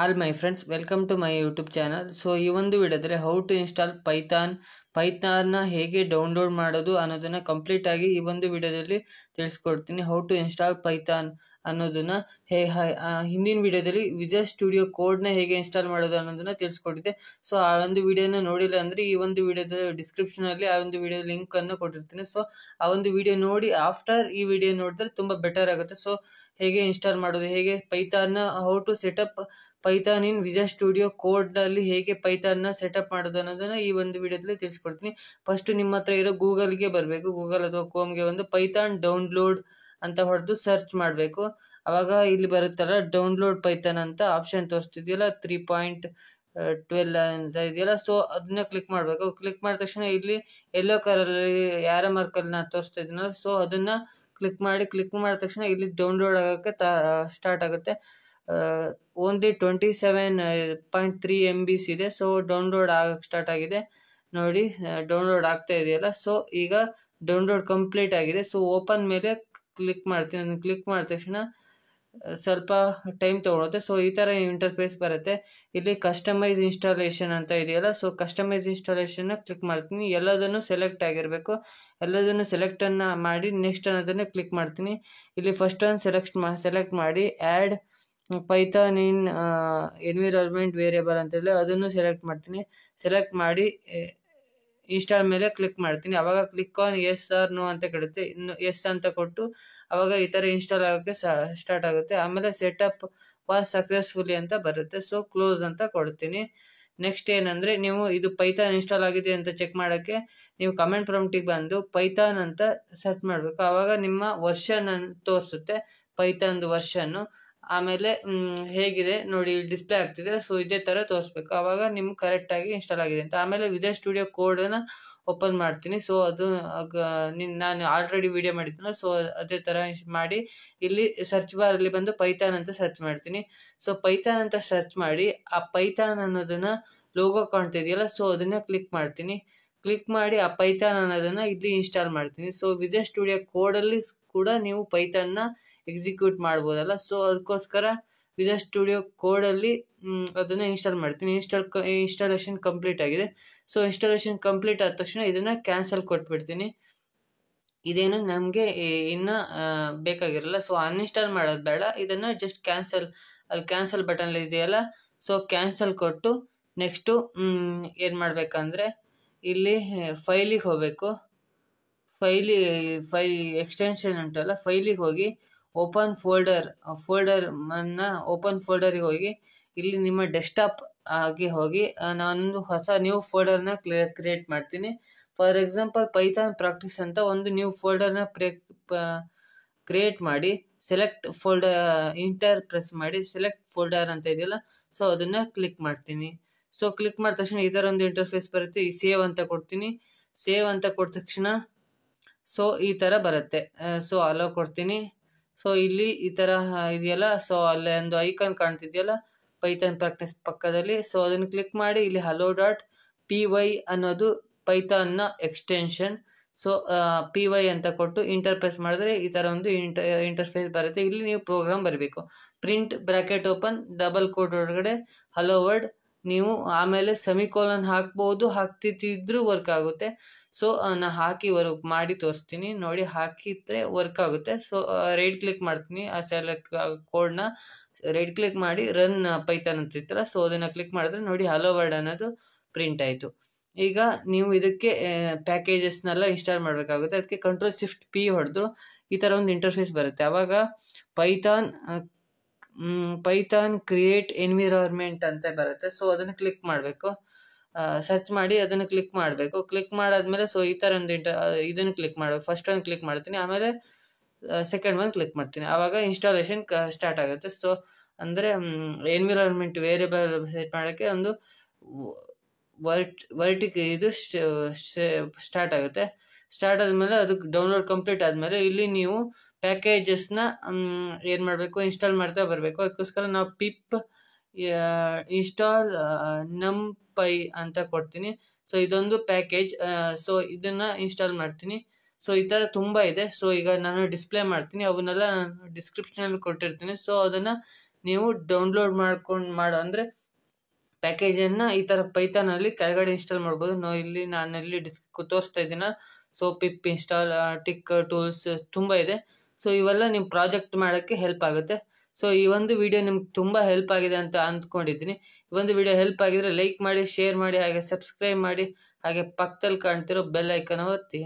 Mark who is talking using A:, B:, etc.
A: All my friends welcome to my YouTube channel. So ಈ ಒಂದು ವಿಡಿಯೋದಲ್ಲಿ ಹೌ ಟು ಇನ್ಸ್ಟಾಲ್ ಪೈಥಾನ್ನ ಹೇಗೆ ಡೌನ್ಲೋಡ್ ಮಾಡೋದು ಅನ್ನೋದನ್ನು ಕಂಪ್ಲೀಟಾಗಿ ಈ ಒಂದು ವಿಡಿಯೋದಲ್ಲಿ ತಿಳಿಸ್ಕೊಡ್ತೀನಿ. ಹೌ ಟು ಇನ್ಸ್ಟಾಲ್ ಪೈಥಾನ್ ಅನ್ನೋದನ್ನು ಹಿಂದಿನ ವಿಡಿಯೋದಲ್ಲಿ ವಿಜಯ್ ಸ್ಟುಡಿಯೋ ಕೋಡ್ನ ಹೇಗೆ ಇನ್ಸ್ಟಾಲ್ ಮಾಡೋದು ಅನ್ನೋದನ್ನು ತಿಳಿಸ್ಕೊಟ್ಟಿದ್ದೆ. ಸೊ ಆ ಒಂದು ವಿಡಿಯೋನ ನೋಡಿಲ್ಲ ಅಂದರೆ ಈ ಒಂದು ವಿಡಿಯೋದ ಡಿಸ್ಕ್ರಿಪ್ಷನಲ್ಲಿ ಆ ಒಂದು ವಿಡಿಯೋ ಲಿಂಕನ್ನು ಕೊಟ್ಟಿರ್ತೀನಿ. ಸೊ ಆ ಒಂದು ವಿಡಿಯೋ ನೋಡಿ ಆಫ್ಟರ್ ಈ ವಿಡಿಯೋ ನೋಡಿದ್ರೆ ತುಂಬ ಬೆಟರ್ ಆಗುತ್ತೆ. ಸೊ ಹೇಗೆ ಇನ್ಸ್ಟಾಲ್ ಮಾಡೋದು, ಹೇಗೆ ಪೈಥಾನ್ನ how to set up python in visual studio ಕೋಡ್ನಲ್ಲಿ ಹೇಗೆ ಪೈಥಾನ್ನ ಸೆಟಪ್ ಮಾಡೋದು ಅನ್ನೋದನ್ನು ಈ ಒಂದು ವಿಡಿಯೋದಲ್ಲಿ ತಿಳಿಸ್ಕೊಡ್ತೀನಿ. ಫಸ್ಟ್ ನಿಮ್ಮ ಹತ್ರ ಇರೋ ಗೂಗಲ್ಗೆ ಬರಬೇಕು. ಗೂಗಲ್ ಅಥವಾ ಕ್ರೋಮ್ಗೆ ಒಂದು ಪೈಥಾನ್ ಡೌನ್ಲೋಡ್ ಅಂತ ಹೊಡೆದು ಸರ್ಚ್ ಮಾಡಬೇಕು. ಆವಾಗ ಇಲ್ಲಿ ಬರುತ್ತಲ್ಲ ಡೌನ್ಲೋಡ್ ಪೈಥಾನ್ ಅಂತ ಆಪ್ಷನ್ ತೋರಿಸ್ತಿದೆಯಲ್ಲ 3.12 ಅಂತ ಇದೆಯಲ್ಲ. ಸೊ ಅದನ್ನ ಕ್ಲಿಕ್ ಮಾಡಬೇಕು. ಕ್ಲಿಕ್ ಮಾಡಿದ ತಕ್ಷಣ ಇಲ್ಲಿ ಯೆಲ್ಲೋ ಕಲರಲ್ಲಿ ಯಾರ ಮಾರ್ಕಲ್ಲಿ ನಾನು ತೋರಿಸ್ತಾ ಇದ್ದೀನಲ್ಲ, ಸೊ ಅದನ್ನು ಕ್ಲಿಕ್ ಮಾಡಿದ ತಕ್ಷಣ ಇಲ್ಲಿ ಡೌನ್ಲೋಡ್ ಆಗೋಕ್ಕೆ ಸ್ಟಾರ್ಟ್ ಆಗುತ್ತೆ. ಓನ್ಲಿ 27.3 MB ಇದೆ. ಸೊ ಡೌನ್ಲೋಡ್ ಆಗಕ್ಕೆ ಸ್ಟಾರ್ಟ್ ಆಗಿದೆ ನೋಡಿ, ಡೌನ್ಲೋಡ್ ಆಗ್ತಾ ಇದೆಯಲ್ಲ. ಸೊ ಈಗ ಡೌನ್ಲೋಡ್ ಕಂಪ್ಲೀಟ್ ಆಗಿದೆ. ಸೊ ಓಪನ್ ಮೇಲೆ ಕ್ಲಿಕ್ ಮಾಡ್ತೀನಿ. ಅದನ್ನು ಕ್ಲಿಕ್ ಮಾಡಿದ ತಕ್ಷಣ ಸ್ವಲ್ಪ ಟೈಮ್ ತೊಗೊಳುತ್ತೆ. ಸೊ ಈ ಥರ ಇಂಟರ್ಫೇಸ್ ಬರುತ್ತೆ. ಇಲ್ಲಿ ಕಸ್ಟಮೈಸ್ ಇನ್ಸ್ಟಾಲೇಷನ್ ಅಂತ ಇದೆಯಲ್ಲ, ಸೊ ಕಸ್ಟಮೈಸ್ ಇನ್ಸ್ಟಾಲೇಷನ್ನ ಕ್ಲಿಕ್ ಮಾಡ್ತೀನಿ. ಎಲ್ಲದನ್ನು ಸೆಲೆಕ್ಟ್ ಆಗಿರಬೇಕು. ಎಲ್ಲದನ್ನು ಸೆಲೆಕ್ಟನ್ನು ಮಾಡಿ ನೆಕ್ಸ್ಟ್ ಅನ್ನೋದನ್ನು ಕ್ಲಿಕ್ ಮಾಡ್ತೀನಿ. ಇಲ್ಲಿ ಫಸ್ಟ್ ಒಂದು ಸೆಲೆಕ್ಟ್ ಮಾಡಿ ಆ್ಯಡ್ ಪೈಥಾನ್ ಇನ್ ಎನ್ವಿರಾನ್ಮೆಂಟ್ ವೇರಿಯಬಲ್ ಅಂತೇಳಿ ಅದನ್ನು ಸೆಲೆಕ್ಟ್ ಮಾಡ್ತೀನಿ. ಸೆಲೆಕ್ಟ್ ಮಾಡಿ ಇನ್ಸ್ಟಾಲ್ ಮೇಲೆ ಕ್ಲಿಕ್ ಮಾಡ್ತೀನಿ. ಆವಾಗ click on yes or no ಅಂತ ಕೇಳುತ್ತೆ. ಇನ್ನು ಎಸ್ ಅಂತ ಕೊಟ್ಟು ಆವಾಗ ಈ ಥರ ಇನ್ಸ್ಟಾಲ್ ಆಗೋಕ್ಕೆ ಸ್ಟಾರ್ಟ್ ಆಗುತ್ತೆ. ಆಮೇಲೆ ಸೆಟಪ್ ವಾಸ್ ಸಕ್ಸಸ್ಫುಲಿ ಅಂತ ಬರುತ್ತೆ. ಸೊ ಕ್ಲೋಸ್ ಅಂತ ಕೊಡ್ತೀನಿ. ನೆಕ್ಸ್ಟ್ ಏನಂದರೆ, ನೀವು ಇದು ಪೈಥಾನ್ ಇನ್ಸ್ಟಾಲ್ ಆಗಿದೆ ಅಂತ ಚೆಕ್ ಮಾಡೋಕ್ಕೆ ನೀವು ಕಮೆಂಟ್ ಪ್ರಾಂಪ್ಟಿಗೆ ಬಂದು ಪೈಥಾನ್ ಅಂತ ಸರ್ಚ್ ಮಾಡಬೇಕು. ಆವಾಗ ನಿಮ್ಮ ವರ್ಷನ್ ತೋರಿಸುತ್ತೆ, ಪೈಥಾನ್ದು ವರ್ಷನ್ನು. ಆಮೇಲೆ ಹೇಗಿದೆ ನೋಡಿ, ಡಿಸ್ಪ್ಲೇ ಆಗ್ತಿದೆ. ಸೊ ಇದೇ ಥರ ತೋರಿಸ್ಬೇಕು. ಆವಾಗ ನಿಮ್ಗೆ ಕರೆಕ್ಟಾಗಿ ಇನ್ಸ್ಟಾಲ್ ಆಗಿದೆ ಅಂತ. ಆಮೇಲೆ ವಿಜಯ್ ಸ್ಟುಡಿಯೋ ಕೋಡನ್ನು ಓಪನ್ ಮಾಡ್ತೀನಿ. ಸೊ ಅದು ನಾನು ಆಲ್ರೆಡಿ ವಿಡಿಯೋ ಮಾಡಿದ್ನಲ್ಲ, ಸೊ ಅದೇ ಥರ ಮಾಡಿ ಇಲ್ಲಿ ಸರ್ಚ್ ಬಾರಲ್ಲಿ ಬಂದು ಪೈಥಾನ್ ಅಂತ ಸರ್ಚ್ ಮಾಡ್ತೀನಿ. ಸೊ ಪೈಥಾನ್ ಅಂತ ಸರ್ಚ್ ಮಾಡಿ ಆ ಪೈಥಾನ್ ಅನ್ನೋದನ್ನು ಲೋಗೋ ಕಾಣ್ತಿದೆಯಲ್ಲ, ಸೊ ಅದನ್ನು ಕ್ಲಿಕ್ ಮಾಡ್ತೀನಿ. ಕ್ಲಿಕ್ ಮಾಡಿ ಆ ಪೈಥಾನ್ ಅನ್ನೋದನ್ನು ಇಲ್ಲಿ ಇನ್ಸ್ಟಾಲ್ ಮಾಡ್ತೀನಿ. ಸೊ ವಿಜಯ್ ಸ್ಟುಡಿಯೋ ಕೋಡಲ್ಲಿ ಕೂಡ ನೀವು ಪೈಥಾನ್ನ ಎಕ್ಸಿಕ್ಯೂಟ್ ಮಾಡ್ಬೋದಲ್ಲ. ಸೊ ಅದಕ್ಕೋಸ್ಕರ ವಿಜಯ್ ಸ್ಟುಡಿಯೋ ಕೋಡಲ್ಲಿ ಅದನ್ನು ಇನ್ಸ್ಟಾಲ್ ಮಾಡ್ತೀನಿ. ಇನ್ಸ್ಟಾಲೇಷನ್ ಕಂಪ್ಲೀಟ್ ಆಗಿದೆ. ಸೊ ಇನ್ಸ್ಟಾಲೇಷನ್ ಕಂಪ್ಲೀಟ್ ಆದ ತಕ್ಷಣ ಇದನ್ನು ಕ್ಯಾನ್ಸಲ್ ಕೊಟ್ಬಿಡ್ತೀನಿ. ಇದೇನು ನಮಗೆ ಇನ್ನೂ ಬೇಕಾಗಿರಲ್ಲ. ಸೊ ಅನ್ಇನ್ಸ್ಟಾಲ್ ಮಾಡೋದು ಬೇಡ, ಇದನ್ನು ಜಸ್ಟ್ ಅಲ್ಲಿ ಕ್ಯಾನ್ಸಲ್ ಬಟನ್ ಇದೆಯಲ್ಲ, ಸೊ ಕ್ಯಾನ್ಸಲ್ ಕೊಟ್ಟು ನೆಕ್ಸ್ಟು ಏನು ಮಾಡಬೇಕಂದ್ರೆ ಇಲ್ಲಿ ಫೈಲಿಗೆ ಹೋಗಬೇಕು. ಎಕ್ಸ್ಟೆನ್ಷನ್ ಉಂಟಲ್ಲ, ಫೈಲಿಗೆ ಹೋಗಿ ಓಪನ್ ಫೋಲ್ಡರಿಗೆ ಹೋಗಿ ಇಲ್ಲಿ ನಿಮ್ಮ ಡೆಸ್ಕ್ಟಾಪ್ ಆಗಿ ಹೋಗಿ ನಾನೊಂದು ಹೊಸ ನ್ಯೂ ಫೋಲ್ಡರ್ನ ಕ್ರಿಯೇಟ್ ಮಾಡ್ತೀನಿ. ಫಾರ್ ಎಕ್ಸಾಂಪಲ್ ಪೈಥಾನ್ ಪ್ರಾಕ್ಟೀಸ್ ಅಂತ ಒಂದು ನ್ಯೂ ಫೋಲ್ಡರ್ನ ಕ್ರಿಯೇಟ್ ಮಾಡಿ ಸೆಲೆಕ್ಟ್ ಪ್ರೆಸ್ ಮಾಡಿ ಸೆಲೆಕ್ಟ್ ಫೋಲ್ಡರ್ ಅಂತ ಇದೆಯಲ್ಲ, ಸೊ ಅದನ್ನು ಕ್ಲಿಕ್ ಮಾಡ್ತೀನಿ. ಸೊ ಕ್ಲಿಕ್ ಮಾಡಿದ ತಕ್ಷಣ ಈ ಥರ ಒಂದು ಇಂಟರ್ಫೇಸ್ ಬರುತ್ತೆ. ಈ ಸೇವ್ ಅಂತ ಕೊಡ್ತೀನಿ. ಸೇವ್ ಅಂತ ಕೊಟ್ಟ ತಕ್ಷಣ ಸೊ ಈ ಥರ ಬರುತ್ತೆ. ಸೊ ಅಲೋ ಕೊಡ್ತೀನಿ. ಸೊ ಇಲ್ಲಿ ಈ ಥರ ಇದೆಯಲ್ಲ, ಸೊ ಅಲ್ಲೇ ಒಂದು ಐಕಾನ್ ಕಾಣ್ತಿದೆಯಲ್ಲ ಪೈಥಾನ್ ಪ್ರಾಕ್ಟೀಸ್ ಪಕ್ಕದಲ್ಲಿ, ಸೊ ಅದನ್ನು ಕ್ಲಿಕ್ ಮಾಡಿ ಇಲ್ಲಿ hello.py ಅನ್ನೋದು ಪೈಥಾನ್ನ ಎಕ್ಸ್ಟೆನ್ಷನ್. ಸೊ py ಅಂತ ಕೊಟ್ಟು ಪ್ರೆಸ್ ಮಾಡಿದ್ರೆ ಈ ಥರ ಒಂದು ಇಂಟರ್ಫೇಸ್ ಬರುತ್ತೆ. ಇಲ್ಲಿ ನೀವು ಪ್ರೋಗ್ರಾಮ್ ಬರಬೇಕು. Print bracket open double quote ಒಳಗಡೆ ಹಲೋ ವರ್ಡ್. ನೀವು ಆಮೇಲೆ ಸೆಮಿಕೋಲನ್ ಹಾಕ್ಬೋದು, ಹಾಕ್ತಿದ್ರೂ ವರ್ಕ್ ಆಗುತ್ತೆ. ಸೊ ನಾನು ಹಾಕಿ ಮಾಡಿ ತೋರಿಸ್ತೀನಿ ನೋಡಿ. ಹಾಕಿದ್ರೆ ವರ್ಕ್ ಆಗುತ್ತೆ. ಸೊ ರೈಟ್ ಕ್ಲಿಕ್ ಮಾಡ್ತೀನಿ. ಆ ಸೆಲೆಕ್ಟ್ ಕೋಡ್ನ ರೈಟ್ ಕ್ಲಿಕ್ ಮಾಡಿ ರನ್ ಪೈಥಾನ್ ಅಂತ ಇರ್ತಲ್ಲ, ಸೊ ಅದನ್ನು ಕ್ಲಿಕ್ ಮಾಡಿದ್ರೆ ನೋಡಿ ಹಲೋ ವರ್ಡ್ ಅನ್ನೋದು ಪ್ರಿಂಟ್ ಆಯಿತು. ಈಗ ನೀವು ಇದಕ್ಕೆ ಪ್ಯಾಕೇಜಸ್ನೆಲ್ಲ ಇನ್ಸ್ಟಾಲ್ ಮಾಡಬೇಕಾಗುತ್ತೆ. ಅದಕ್ಕೆ Ctrl+Shift+P ಹೊಡೆದು ಈ ಥರ ಒಂದು ಇಂಟರ್ಫೇಸ್ ಬರುತ್ತೆ. ಆವಾಗ ಪೈಥಾನ್ ಕ್ರಿಯೇಟ್ ಎನ್ವಿರಾನ್ಮೆಂಟ್ ಅಂತ ಬರುತ್ತೆ. ಸೊ ಅದನ್ನು ಕ್ಲಿಕ್ ಮಾಡಬೇಕು. ಸರ್ಚ್ ಮಾಡಿ ಅದನ್ನು ಕ್ಲಿಕ್ ಮಾಡಬೇಕು. ಕ್ಲಿಕ್ ಮಾಡಾದ್ಮೇಲೆ ಸೊ ಈ ಥರ ಒಂದು ಇದನ್ನು ಕ್ಲಿಕ್ ಮಾಡಬೇಕು. ಫಸ್ಟ್ ಒಂದು ಕ್ಲಿಕ್ ಮಾಡ್ತೀನಿ, ಆಮೇಲೆ ಸೆಕೆಂಡ್ ಒಂದು ಕ್ಲಿಕ್ ಮಾಡ್ತೀನಿ. ಆವಾಗ ಇನ್ಸ್ಟಾಲೇಷನ್ ಸ್ಟಾರ್ಟ್ ಆಗುತ್ತೆ. ಸೊ ಅಂದರೆ ಎನ್ವಿರಾನ್ಮೆಂಟ್ ವೇರಿಯಬಲ್ ಸೆಟ್ ಮಾಡೋಕ್ಕೆ ಒಂದು ಇದು ಸ್ಟಾರ್ಟ್ ಆಗುತ್ತೆ. ಸ್ಟಾರ್ಟ್ ಆದಮೇಲೆ ಅದಕ್ಕೆ ಡೌನ್ಲೋಡ್ ಕಂಪ್ಲೀಟ್ ಆದಮೇಲೆ ಇಲ್ಲಿ ನೀವು ಪ್ಯಾಕೇಜಸ್ನ ಏನು ಮಾಡಬೇಕು, ಇನ್ಸ್ಟಾಲ್ ಮಾಡ್ತಾ ಬರಬೇಕು. ಅದಕ್ಕೋಸ್ಕರ ನಾವು ಪಿಪ್ ಇನ್ಸ್ಟಾಲ್ numpy ಅಂತ ಕೊಡ್ತೀನಿ. ಸೊ ಇದೊಂದು ಪ್ಯಾಕೇಜ್. ಸೊ ಇದನ್ನು ಇನ್ಸ್ಟಾಲ್ ಮಾಡ್ತೀನಿ. ಸೊ ಈ ಥರ ತುಂಬ ಇದೆ. ಸೊ ಈಗ ನಾನು ಡಿಸ್ಪ್ಲೇ ಮಾಡ್ತೀನಿ, ಅವನ್ನೆಲ್ಲ ನಾನು ಡಿಸ್ಕ್ರಿಪ್ಷನಲ್ಲಿ ಕೊಟ್ಟಿರ್ತೀನಿ. ಸೊ ಅದನ್ನು ನೀವು ಡೌನ್ಲೋಡ್ ಅಂದರೆ ಪ್ಯಾಕೇಜನ್ನು ಈ ಥರ ಪೈಥಾನಲ್ಲಿ ಕೆಳಗಡೆ ಇನ್ಸ್ಟಾಲ್ ಮಾಡ್ಬೋದು. ನಾನಲ್ಲಿ ತೋರಿಸ್ತಾ ಇದ್ದೀನ. So pip install, tick tools ತುಂಬ ಇದೆ. ಸೊ ಇವೆಲ್ಲ ನಿಮ್ಮ ಪ್ರಾಜೆಕ್ಟ್ ಮಾಡೋಕ್ಕೆ ಹೆಲ್ಪ್ ಆಗುತ್ತೆ. ಸೊ ಈ ಒಂದು ವಿಡಿಯೋ ನಿಮ್ಗೆ ತುಂಬ ಹೆಲ್ಪ್ ಆಗಿದೆ ಅಂತ ಅಂದ್ಕೊಂಡಿದ್ದೀನಿ. ಈ ಒಂದು ವಿಡಿಯೋ ಹೆಲ್ಪ್ ಆಗಿದ್ರೆ ಲೈಕ್ ಮಾಡಿ, ಶೇರ್ ಮಾಡಿ, ಹಾಗೆ ಸಬ್ಸ್ಕ್ರೈಬ್ ಮಾಡಿ, ಹಾಗೆ ಪಕ್ಕದಲ್ಲಿ ಕಾಣ್ತಿರೋ ಬೆಲ್ ಐಕನ್ ಒತ್ತಿ.